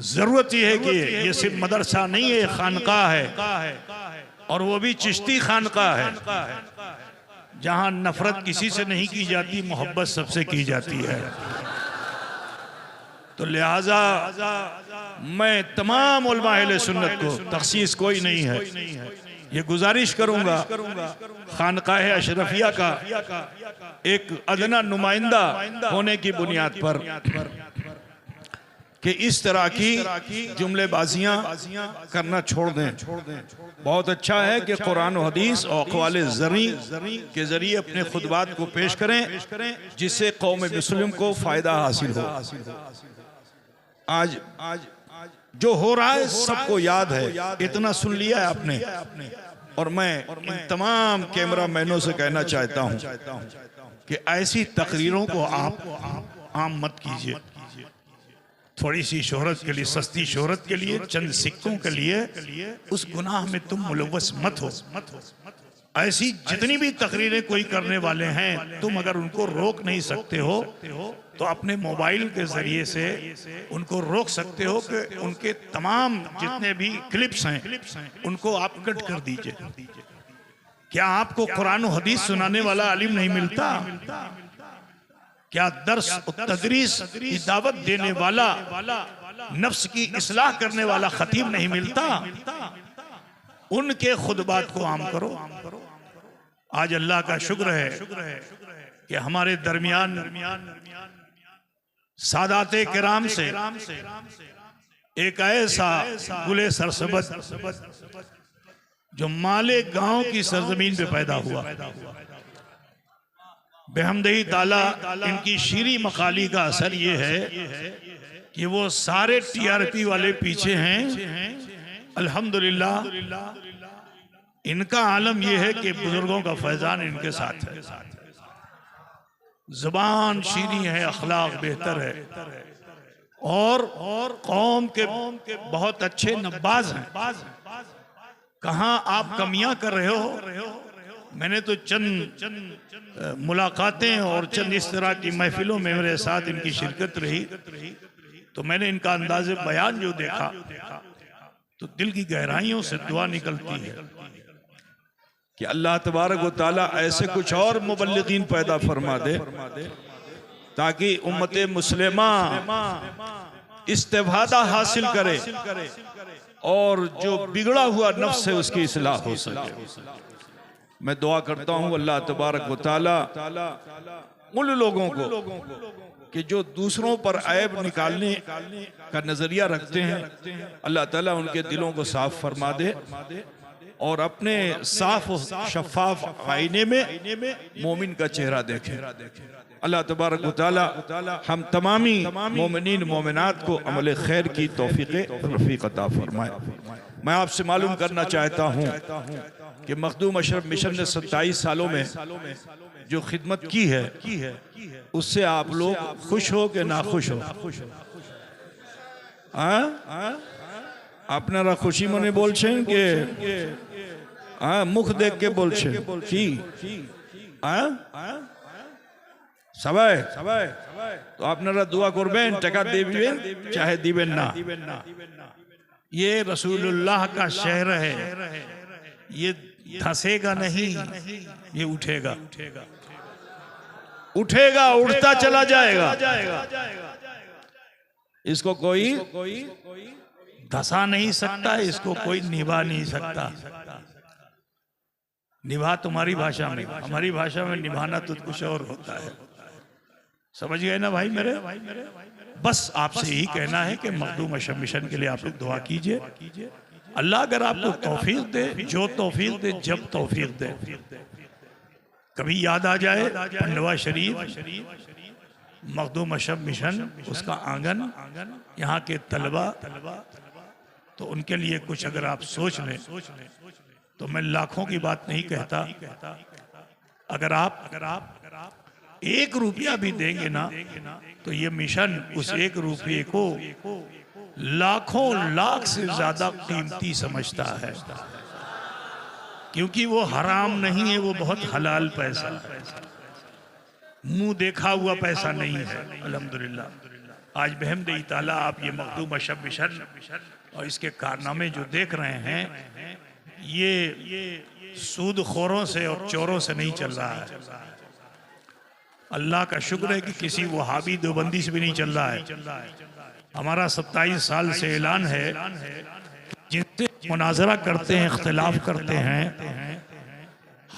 जरूरत यह है कि ये सिर्फ मदरसा नहीं है, खानकाह है, और वो भी चिश्ती खानकाह है, जहां नफरत किसी से नहीं की जाती, मोहब्बत सबसे की जाती है। तो लिहाजा मैं तमाम उलमा अहले सुन्नत को, तखसीस कोई नहीं है, ये गुजारिश करूंगा खानकाह अशरफिया का एक अदना नुमाइंदा होने की बुनियाद पर कि इस तरह की जुमलेबाजियां करना छोड़ दें। बहुत अच्छा है कि कुरान और हदीस और अक़वाल ज़री के ज़रिए अपने खुतबात को पेश करें, जिससे कौम मुस्लिम को फ़ायदा हासिल हो। आज जो हो रहा है सबको याद है, इतना सुन लिया है आपने, और मैं इन तमाम कैमरा मैनों से कहना चाहता हूं कि ऐसी तकरीरों को आप आम मत कीजिए। थोड़ी सी शोहरत के लिए, सस्ती शोहरत के लिए, चंद सिक्कों के लिए उस गुनाह में तुम मुलव्वस मत हो। ऐसी जितनी भी तकरीरें कोई करने वाले हैं, तुम अगर उनको रोक नहीं सकते हो तो अपने मोबाइल के जरिए से उनको रोक सकते हो कि उनके तमाम जितने भी क्लिप्स हैं उनको आप कट कर दीजिए। क्या आपको कुरान और हदीस सुनाने वाला आलिम नहीं मिलता? क्या दर्स तदरीस की दावत देने वाला, नफ्स की इस्लाह करने वाला खतीब नहीं मिलता? उनके खुतबात को आम करो। आज अल्लाह का शुक्र है कि हमारे दरमियान सादाते किराम से एक ऐसा गुले सरसबत जो माले गांव की सरजमीन पे पैदा हुआ, बेहमदही ताला इनकी शीरी मकाली का असर ये है कि वो सारे टीआरपी वाले पीछे हैं। अल्हम्दुलिल्लाह इनका आलम यह है कि बुजुर्गों का फैजान इनके साथ है। जुबान शीरी है, अखलाक बेहतर है, और कौम के बहुत अच्छे नब्बाज हैं। कहाँ आप कमियां कर रहे हो? मैंने तो चंद मुलाकातें और चंद इस तरह की महफिलों में मेरे साथ इनकी शिरकत रही, तो मैंने इनका अंदाज़े बयान जो देखा तो दिल की गहराइयों से दुआ निकलती है कि अल्लाह तबारक व तआला ऐसे कुछ और मुबल्लिगीन पैदा फरमा दे ताकि उम्मत मुस्लिमा इस्तिफादा हासिल करे और जो बिगड़ा हुआ नफ्स है उसकी इस्लाह हो सके। मैं दुआ करता हूँ अल्लाह तबारक व तआला उन लोगों को कि जो दूसरों पर ऐब निकालने का नजरिया रखते हैं, अल्लाह ताला उनके दिलों को साफ फरमा दे और अपने साफ शफाफ आईने में मोमिन का चेहरा देखे। अल्लाह तबारक व तआला हम तमामी मोमिनीन मोमिनात को अमल खैर की तौफीक रफीक अता फरमाए। मैं आपसे मालूम करना चाहता हूँ कि मखदूम अशरफ मिशन ने 27 सालों में जो खिदमत की है उससे आप लोग खुश हो कि नाखुश हो? আপনারা খুশি মনে বলছেন কে? মুখ দেখ কে বলছেন কি? সবাই তো আপনারা দোয়া করবেন, টাকা দিবেন চাहे দিবেন না। ये रसूलुल्लाह का शहर है, ये धंसेगा नहीं, ये उठेगा, उठेगा, उठता चला जाएगा। इसको कोई धसा नहीं सकता, इसको कोई निभा नहीं सकता। निभा तुम्हारी भाषा में, हमारी भाषा में निभाना तो कुछ और होता है। समझ गए ना भाई मेरे? बस आपसे यही कहना है कि मखदूम अशरफ मिशन के लिए आप लोग दुआ कीजिए। अल्लाह अगर आपको तौफीक दे, जो तौफीक दे, जब तौफीक दे, कभी याद आ जाए पंडवा शरीफ, मखदूम अशरफ मिशन, उसका आंगन, यहाँ के तलबा, तो उनके लिए कुछ अगर आप सोच लें तो मैं लाखों की बात नहीं कहता, अगर आप 1 रुपया भी देंगे ना तो ये मिशन उस 1 रुपये को लाखों लाख से ज्यादा कीमती समझता है, क्योंकि वो हराम नहीं है, वो बहुत हलाल पैसा है, मुंह देखा हुआ पैसा नहीं है। अल्हम्दुलिल्लाह आज बहमदई ताला आप ये मखदूम शब मिशन और इसके कारनामे जो देख रहे हैं, ये सूदखोरों से और चोरों से नहीं चल रहा है। अल्लाह का शुक्र है कि किसी वहाबी देवबंदी से भी नहीं चल रहा है। हमारा 27 साल से ऐलान है, जिनसे मुनाजरा करते हैं, इख्तिलाफ करते हैं,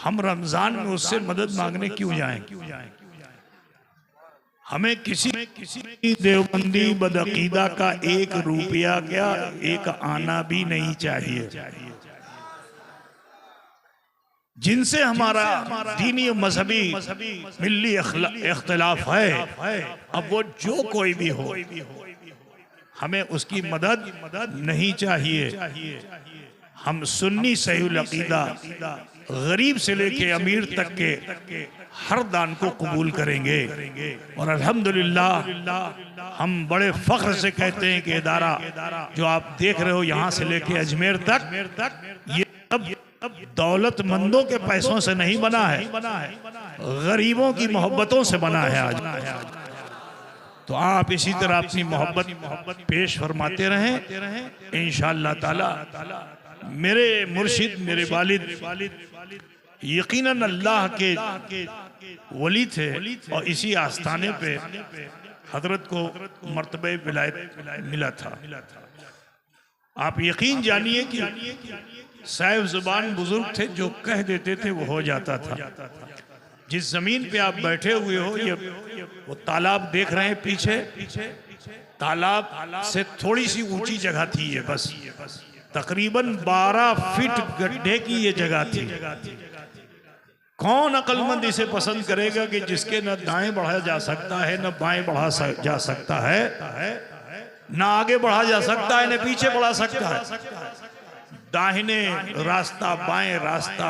हम रमजान में उससे मदद मांगने क्यों जाएं? हमें किसी देवबंदी बदअकीदा का 1 रुपया क्या 1 आना भी नहीं चाहिए। जिनसे हमारा दीनी मजहबी मिल्ली इख्तिलाफ है, अब वो जो कोई भी हो, हमें उसकी मदद नहीं चाहिए। हम सुन्नी सहीहुल अकीदा गरीब से लेके अमीर तक के हर दान को कबूल करेंगे। और अल्हम्दुलिल्लाह हम बड़े फख्र से कहते हैं कि इदारा जो आप देख रहे हो यहाँ से लेके अजमेर तक, ये अब दौलतमंदों के पैसों से नहीं बना है, गरीबों की मोहब्बतों से बना है आज। तो आप इसी तरह अपनी मोहब्बत पेश फरमाते रहें इंशाअल्लाह ताला। मेरे मुर्शिद, मेरे वालिद यकीनन अल्लाह के वली थे और इसी आस्थाने पे हजरत को मर्तबे विलायत मिला था। आप यकीन जानिए कि साहिब जुबान बुजुर्ग थे, जो कह देते थे वो हो जाता था। जिस जमीन पे आप बैठे हुए हो, ये वो तालाब देख रहे हैं पीछे, तालाब से थोड़ी सी ऊंची जगह थी ये, बस तकरीबन 12 फीट गड्ढे की ये जगह थी। कौन अक्लमंद इसे पसंद करेगा कि जिसके न दाएं बढ़ा जा सकता है, न बाएं बढ़ा जा सकता है, न आगे बढ़ा जा सकता है, न पीछे बढ़ा सकता है। दाहिने रास्ता, बाएं रास्ता,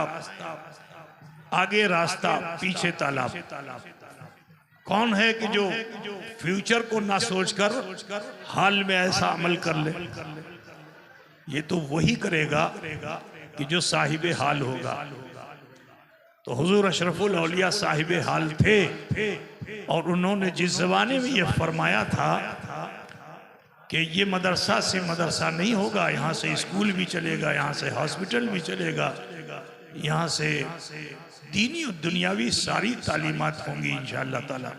आगे रास्ता, पीछे तालाब। कौन है कि जो फ्यूचर को ना सोचकर हाल में ऐसा अमल कर ले? ये तो वही करेगा कि जो साहिबे हाल होगा। तो हुजूर अशरफुल औलिया साहिबे हाल थे, और उन्होंने जिस ज़माने में ये फरमाया था कि ये मदरसा से मदरसा नहीं होगा, यहाँ से स्कूल भी चलेगा, यहाँ से हॉस्पिटल भी चलेगा, यहाँ से दीनी और दुनियावी सारी तालीमात होंगी इंशाअल्लाह ताला।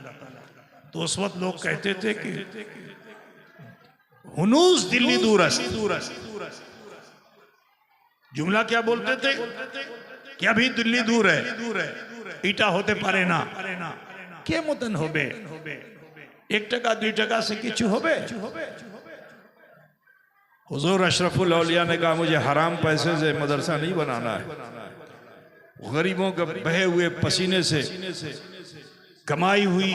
तो उस वक्त लोग कहते थे कि हुनूस दिल्ली दूरस। जुमला क्या बोलते थे कि अभी दिल्ली दूर है, ईटा होते पारे ना के मतन होबे, 1 टका 2 टका से किचु होबे। हुजूर अशरफुल औलिया ने कहा मुझे हराम पैसे से मदरसा नहीं बनाना है। गरीबों के बहे हुए पसीने से कमाई हुई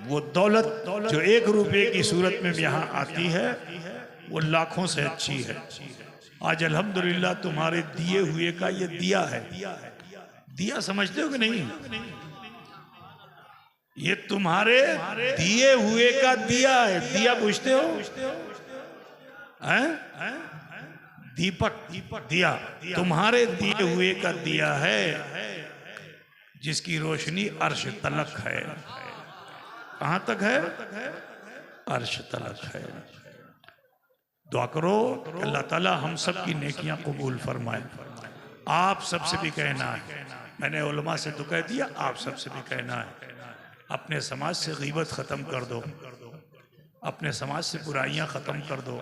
वो दौलत जो 1 रुपये की सूरत में यहाँ आती है, वो लाखों से अच्छी है। आज अल्हम्दुलिल्लाह तुम्हारे दिए हुए का ये दिया है। दिया समझते हो कि नहीं? ये तुम्हारे दिए हुए का दिया है। दिया पूछते हो? हैं? दीपक दिया तुम्हारे दिए हुए का दिया है, जिसकी रोशनी अर्श तलक है। कहां तक है? अर्श तलक है। दुआ करो अल्लाह ताला हम सब की नेकियां कबूल फरमाए। आप सबसे भी कहना है, मैंने उलमा से तो कह दिया, आप सबसे भी कहना है, अपने समाज से गीबत खत्म कर दो, अपने समाज से बुराइयां खत्म कर दो,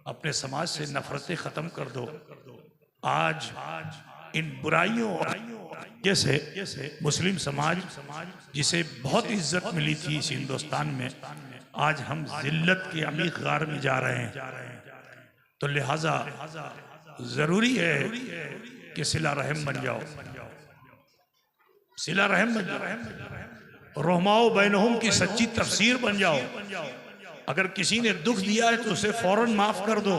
अपने समाज से नफरतें खत्म कर दो। आज इन बुराइयों जैसे मुस्लिम समाज जिसे बहुत इज्जत मिली थी इस हिंदुस्तान में, आज हम जिल्लत के अमीक गार में जा रहे हैं। तो लिहाजा जरूरी है कि सिला रहम बन जाओ, सिला रहम बन जाओ, रहमाओ बैनहुम की सच्ची तफसीर बन जाओ। अगर किसी ने दुख दिया है तो उसे फौरन माफ कर दो,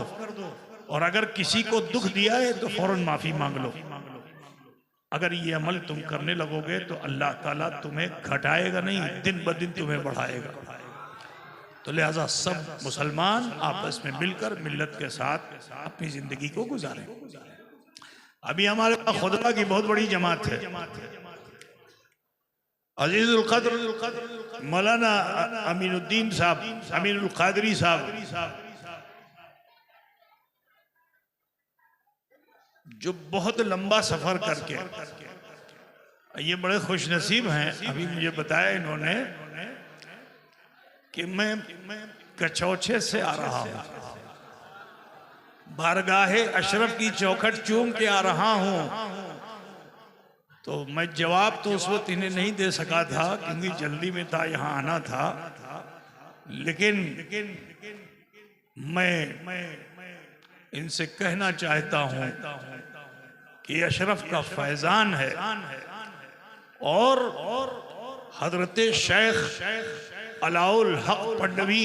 और अगर किसी को दुख दिया है तो फौरन माफी मांग लो। अगर ये अमल तुम करने लगोगे तो अल्लाह ताला तुम्हें घटाएगा नहीं, दिन ब दिन तुम्हें बढ़ाएगा। तो लिहाजा सब मुसलमान आपस में मिलकर मिल्लत के साथ अपनी जिंदगी को गुजारें। अभी हमारे पास खुदा की बहुत बड़ी जमात है, अजीजुल क़द्र मौलाना अमीनुद्दीन साहब, अमीनुल क़ादरी साहब, जो बहुत लंबा सफर करके, ये बड़े खुश नसीब हैं। अभी मुझे बताया इन्होंने कि मैं कचौछे से आ रहा हूँ, बारगाहे अशरफ की चौखट चूम के आ रहा हूँ। तो मैं जवाब तो उस वक्त इन्हें नहीं दे सका था क्योंकि जल्दी में था, यहाँ आना था। लेकिन मैं इनसे कहना चाहता हूँ कि अशरफ का फैजान है और हजरत शेख अलाउल हक पंडवी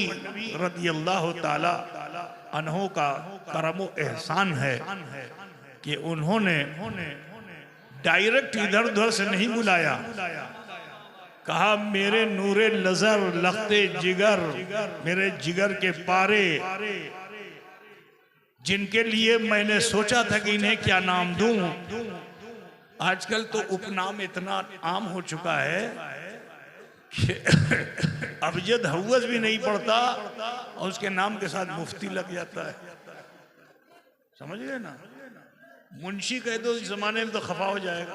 रदियल्लाहु ताला अन्हो का करम एहसान है कि उन्होंने डायरेक्ट इधर उधर से नहीं बुलाया, कहा मेरे नूरे नजर लखते जिगर, मेरे जिगर के पारे, जिनके लिए मैंने सोचा था कि इन्हें क्या नाम दूं। आजकल तो उपनाम इतना आम हो चुका है कि अबजद हव्वस भी नहीं पड़ता और उसके नाम के साथ मुफ्ती लग जाता है। समझ गए ना? मुंशी कह दो इस जमाने में तो खफा हो जाएगा।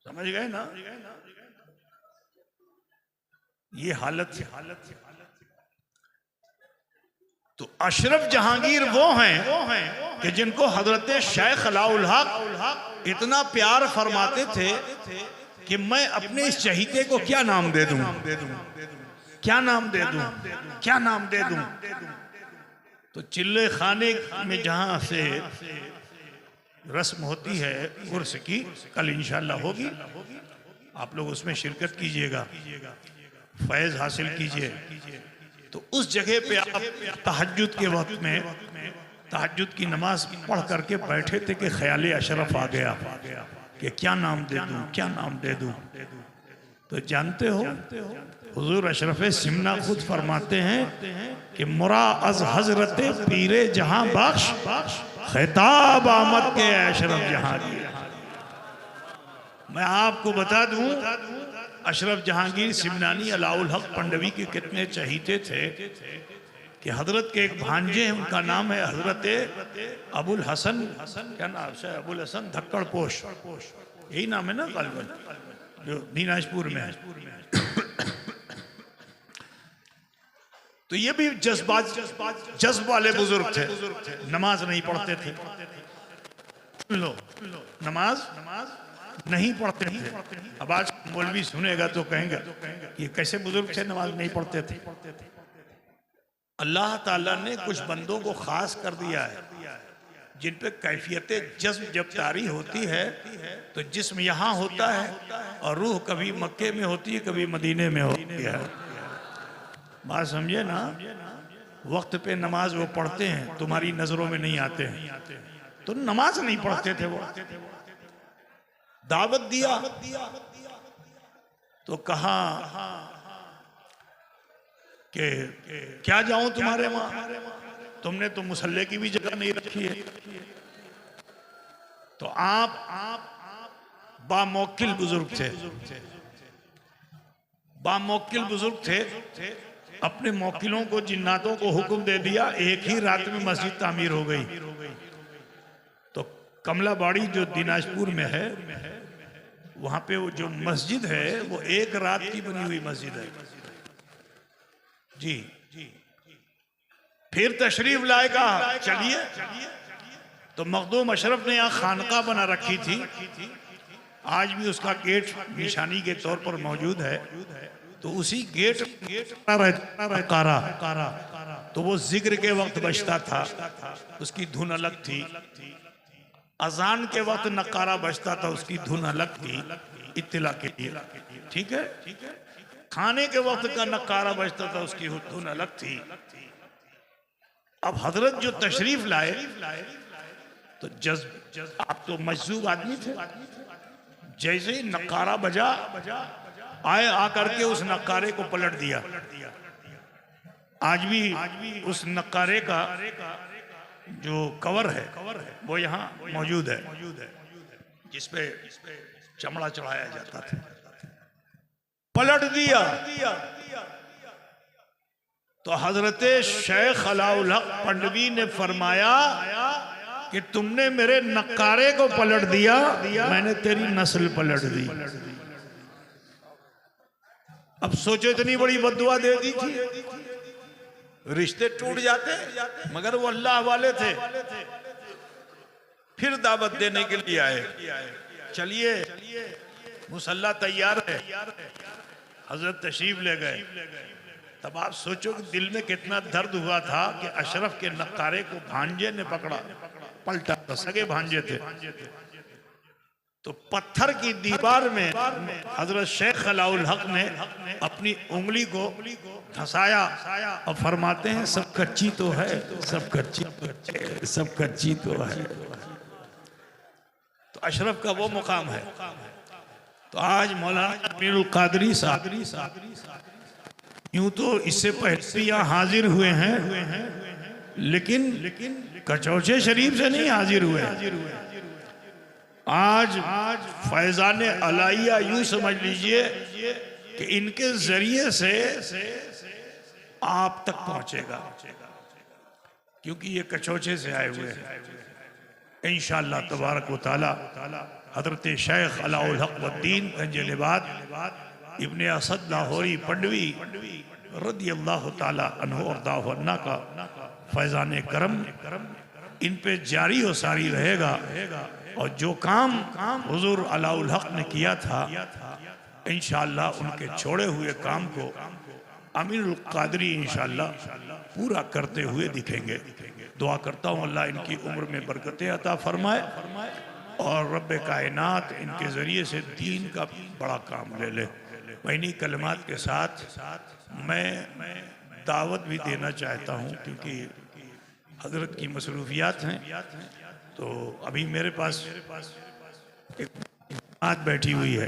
समझ गए ना? ये हालत तो अशरफ जहांगीर वो हैं कि जिनको हजरत शेख अलाउल हक इतना प्यार फरमाते थे कि मैं अपने इस चहीते को क्या नाम दे दूं, क्या नाम दे दूं, क्या नाम दे दूं। तो चिल्ले खाने में जहां से रस्म होती है उर्स की, कल इंशाल्लाह होगी, आप लोग उसमें शिरकत कीजिएगा, फैज हासिल कीजिए। तो उस जगह पे आप तहज्जुद के वक्त में तहज्जुद की नमाज पढ़ करके बैठे थे कि ख्याल अशरफ आ गया कि क्या नाम दे दूं, क्या नाम दे दूं। तो जानते हो हुजूर अशरफ सिमना खुद फरमाते हैं कि मुरा अज हजरत पीरे जहां बख्श खिताब आमद के अशरफ जहांगीर। मैं आपको बता दूं अशरफ जहांगीर सिमनानी अलाउल हक पंडवी के कितने चहीते थे कि हजरत के एक भांजे हैं, उनका नाम है हजरत अबुल हसन, क्या नाम है? अबुल हसन धक्कड़ पोश, यही नाम है ना गालिबन, जो दीनाजपुर में है। तो ये भी जज्ब वाले बुजुर्ग थे, नमाज नहीं पढ़ते थे। लो नमाज नहीं पढ़ते थे। अब आज मौलवी सुनेगा तो कहेंगे ये कैसे बुजुर्ग थे, नमाज नहीं पढ़ते थे। अल्लाह ताला ने कुछ बंदों को खास कर दिया है जिन पे कैफियत जज्ब जब तारी होती है तो जिस्म यहाँ होता है और रूह कभी मक्के में होती है, कभी मदीने में होती है। बात समझे ना? वक्त पे नमाज वो पढ़ते हैं, तुम्हारी नजरों में नहीं आते हैं, तो नमाज नहीं पढ़ते थे वो। दावत दिया तो कहा कि क्या जाऊं तुम्हारे वहां, तुमने तो मुसल्ले की भी जगह नहीं रखी है। तो आप बामौकिल बुजुर्ग थे, बामौकिल बुजुर्ग थे। अपने मौकिलों को, जिन्नातों को हुक्म दे दिया, एक ही रात में मस्जिद तामीर हो गई। तो कमलाबाड़ी जो दिनाजपुर में है, वहां पे वो जो मस्जिद है वो एक रात की बनी हुई मस्जिद है जी। फिर तशरीफ लाएगा, चलिए। तो मखदूम अशरफ ने यहाँ खानका बना रखी थी, आज भी उसका गेट निशानी के तौर पर मौजूद है। तो उसी गेट कारा, तो वो जिक्र के वक्त बजता था, उसकी धुन अलग थी। अजान के वक्त नकारा बजता था, उसकी धुन अलग थी, इत्तिला के लिए, ठीक है। खाने के वक्त का नकारा बजता था, उसकी धुन अलग थी। अब हजरत जो तशरीफ लाए तो जज्ब, आप तो मजजूब आदमी थे, जैसे ही नकारा बजा आए, आकर के उस नकारे को पलट दिया। आज भी उस नकारे का जो कवर है वो यहाँ मौजूद है, जिसपे चमड़ा चढ़ाया जाता था। पलट दिया। तो हजरत शेख अलाउल हक पंडवी ने फरमाया कि तुमने मेरे नक्कारे को पलट दिया, मैंने तेरी नस्ल पलट दी। अब सोचो इतनी बड़ी बद्दुआ दे दी थी, रिश्ते टूट जाते, मगर वो अल्लाह वाले थे। फिर दावत देने के लिए आए, चलिए मुसल्ला तैयार है, हजरत तशरीफ ले गए। तब आप सोचो कि दिल में कितना दर्द हुआ था कि अशरफ के नक्कारे को भांजे ने पकड़ा, पलटा, सगे भांजे थे। तो पत्थर की दीवार में हजरत शेख अलाउल हक ने अपनी उंगली को धंसाया और फरमाते हैं सब कच्ची तो है, सब कच्ची, सब कच्ची तो है। तो अशरफ का वो मुकाम है। तो आज मौलाना अमीरुल कादरी साहब यूं तो इससे पहले भी यहाँ हाजिर हुए हैं, लेकिन कचौचे शरीफ से नहीं हाजिर हुए। आज फैजान अलाइया यूं समझ लीजिए कि इनके जरिए से आप तक पहुंचेगा, क्योंकि ये कचौचे से आए हुए हैं। इंशाअल्लाह तबारक व तआला हजरत शेख अलाउल हक वद्दीन गंजलिबाद इब्ने असद लाहौरी पंडवी रदी अल्लाह ताला अन्हु और दावन्ना का फैजान करम इन पे जारी और सारी रहेगा। और जो काम हुजूर अलाउल हक ने किया था, इंशाअल्लाह उनके छोड़े हुए काम को अमीरुल कादरी इंशाअल्लाह पूरा करते हुए दिखेंगे। दुआ करता हूँ अल्लाह इनकी उम्र में बरकतें अता फरमाए और रब्बे कायनात इनके ज़रिए से दीन का बड़ा काम ले ले। इन्हीं कलमात के साथ मैं दावत भी देना चाहता हूँ, क्योंकि हजरत की मसरूफियात हैं। तो अभी मेरे पास एक बात बैठी हुई है,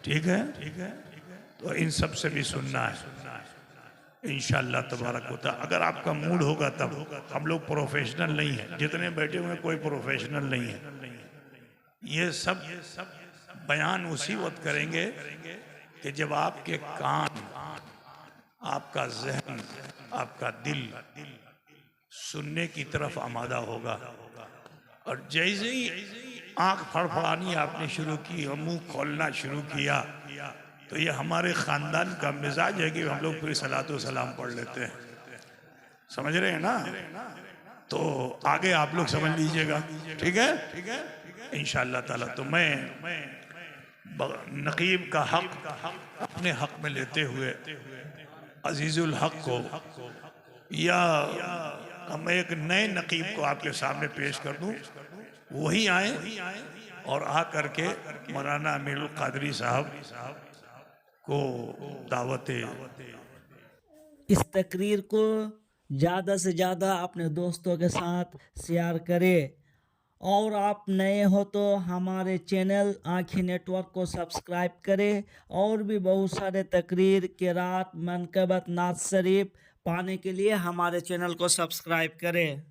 ठीक है, तो इन सब से भी सुनना है इंशाअल्लाह तबारक होता। अगर आपका मूड होगा तब, हम लोग प्रोफेशनल नहीं है, जितने बैठे हुए कोई प्रोफेशनल नहीं है। ये सब बयान उसी वक्त करेंगे कि जब आपके कान, आपका जहन, आपका दिल सुनने की तरफ आमादा होगा। और जैसे ही आंख फड़फड़ानी आपने शुरू की और मुंह खोलना शुरू किया, तो ये हमारे खानदान का मिजाज है कि हम लोग फिर सलातो सलाम पढ़ लेते हैं। समझ रहे हैं ना? तो आगे आप लोग समझ लीजिएगा, ठीक है इंशाअल्लाह ताला। तो मैं नकीब का हक अपने हक में लेते हुए अजीजुल हक को, या मैं एक नए नकीब को आपके सामने पेश कर दूं, वही आए और आ करके मौलाना अमीरुल कादरी साहब को दावत। इस तकरीर को ज़्यादा से ज़्यादा अपने दोस्तों के साथ शेयर करें, और आप नए हो तो हमारे चैनल आँखी नेटवर्क को सब्सक्राइब करें। और भी बहुत सारे तकरीर, किरात, मनकबत, नात शरीफ पाने के लिए हमारे चैनल को सब्सक्राइब करें।